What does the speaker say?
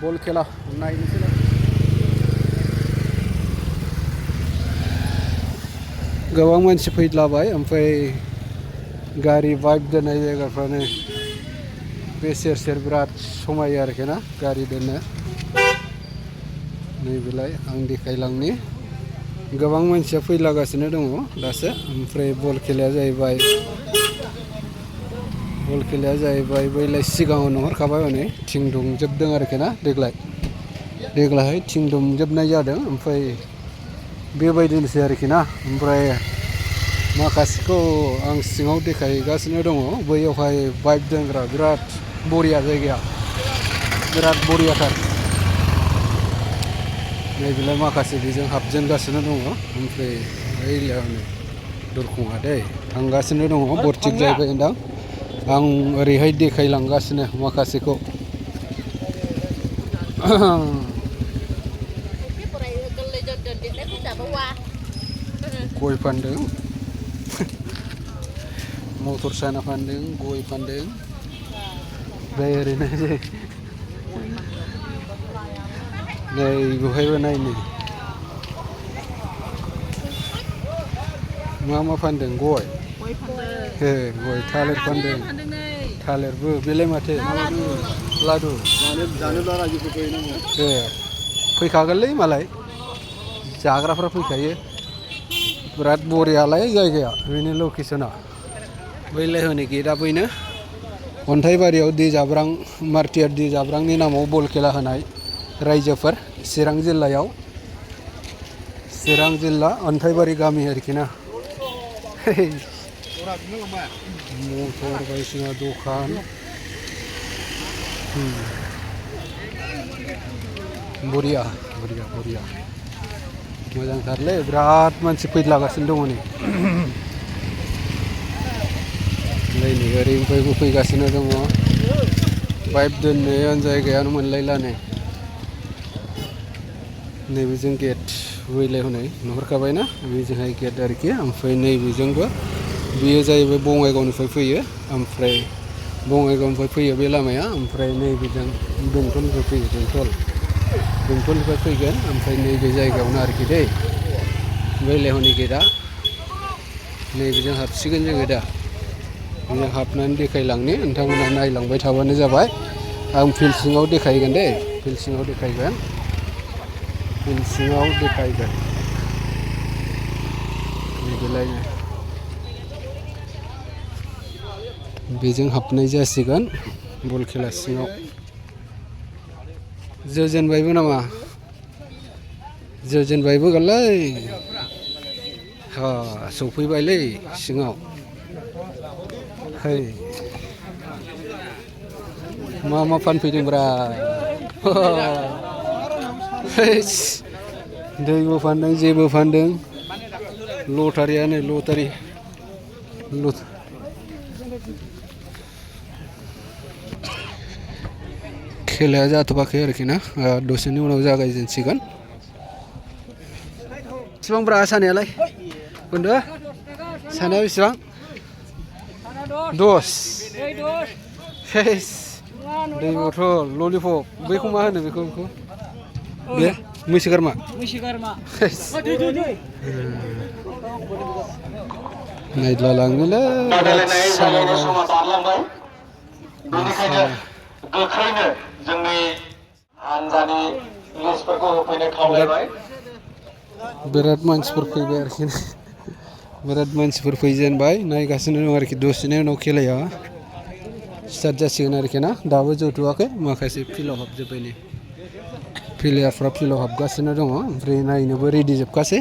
बल खेला नायनोसैलाय गोबां मानसि फैद्लाबाय ओमफ्राय गारि बाइक दोननाय जायगाफ्रानो बे सेर सेर बिराद समायो आरोखि ना गारि दोननो नैबेलाय आं देखायलांनि गोबां मानसिया फैलागासिनो दङ दासो ओमफ्राय बल खेलाया जाहैबाय बैलाय सिगाङाव नुहुरखाबाय हनै थिं दुमजोबदों आरोखि ना देग्लायहाय थिं दुमजोबनाय जादों ओमफ्राय बेबायदिनोसै आरोखि ना ओमफ्राय माखासेखौ आं सिङाव देखायगासिनो दङ बैयावहाय बाइक दोनग्रा बिराद बरिया जायगाया बिराद बरियाथार नैबेलाय माखासे बेजों हाबजेनगासिनो दङ ओमफ्राय ओइलाय हनै दरखङा दै थांगासिनो दङ बरथिक जाहैबाय होनदां आं ओरैहाय देखायलांगासिनो माखासेखौ गय फानदों मटर साना फानदों गय फानदों ओमफ्राय ओरैनो नै बेवहायबो नायनो मा फानदों गय गय थालिर फानदों थालिरबो बेलाय माथो लादु फैखागोनलै मालाय जाग्राफ्रा फैखायो बिराद बरियालाय जायगाया बेनि लकेसना बैलाय हनै गेटआ बैनो अन्थाइबारियाव दै जाब्रां मारथियार दै जाब्रांनि नामाव बल खेला होनाय रायजोफोर चिरां जिल्ला अन्थाइबारि गामि आरोखि ना मटर बायदिसिना दखान बरिया मोजांथारलै बिराद मानसि फैलागासिनो दङ नै नै ओरैनिफ्रायबो फैगासिनो दङ पाइप दोननो जायगायानो मोनलायला नैबेजों गेट बैलाय हनै नुहुरखाबायना बेजोंहाय गेट आरोखि ओमफ्राय नैबेजोंबो बेयो जाहैबाय बङाइगावनिफ्राय फैयो ओमफ्राय बङाइगावनिफ्राय फैयो बे लामाया ओमफ्राय नैबेजों बेंटलनिफ्राय फैयो बेंटलनिफ्राय फैगोन ओमफ्राय नैबे जायगायावनो आरोखि दै बैलाय हनै गेटआ नैबेजों हाबसिगोन जोङो दा बेजों हाबनानै देखायलांनि नोंथांमोना नायलांबाय थाबानो जाबाय आं फिल्ड सिङाव देखायगोन दै फिल्ड सिङाव देखायगोन बेलायनो बेजों हाबनाय जासिगोन बल खेला सिङाव जोजेनबायबो नामा जोजेनबायबो गालै सौफैबायलै सिङाव मा फानफैदोंब्रा दैबो फानदों जेबो फानदों लटारियानो लटारि खेलाया जाथ'वाखै आरोखि ना दसेनि उनाव जागायजेनसिगोन बेसेबांब्रा सानायालाय बुंदो सानाया बेसेबां 10 दै बथल ललिपप बैखौ मा होनो बेखौ बे मैसो गारमा नायद्ला लाङोलै गोख्रैनो जोंनि हानजानि लिस्टफोरखौ होफैनो खावलायबाय बिराद मानसिफोर फैबाय आरोखि बिराद मानसिफोर फैजेनबाय नायगासिनो दं आरोखि दसेनि उनाव खेलाया स्टार्ट जासिगोन आरोखि ना दाबो जोबथ'वाखै माखासे फिल्डआव हाबजोब्बाय नै प्लेयारफ्रा फिल्डआव हाबगासिनो दङ ओमफ्राय नायनोबो रेडि जोबखासै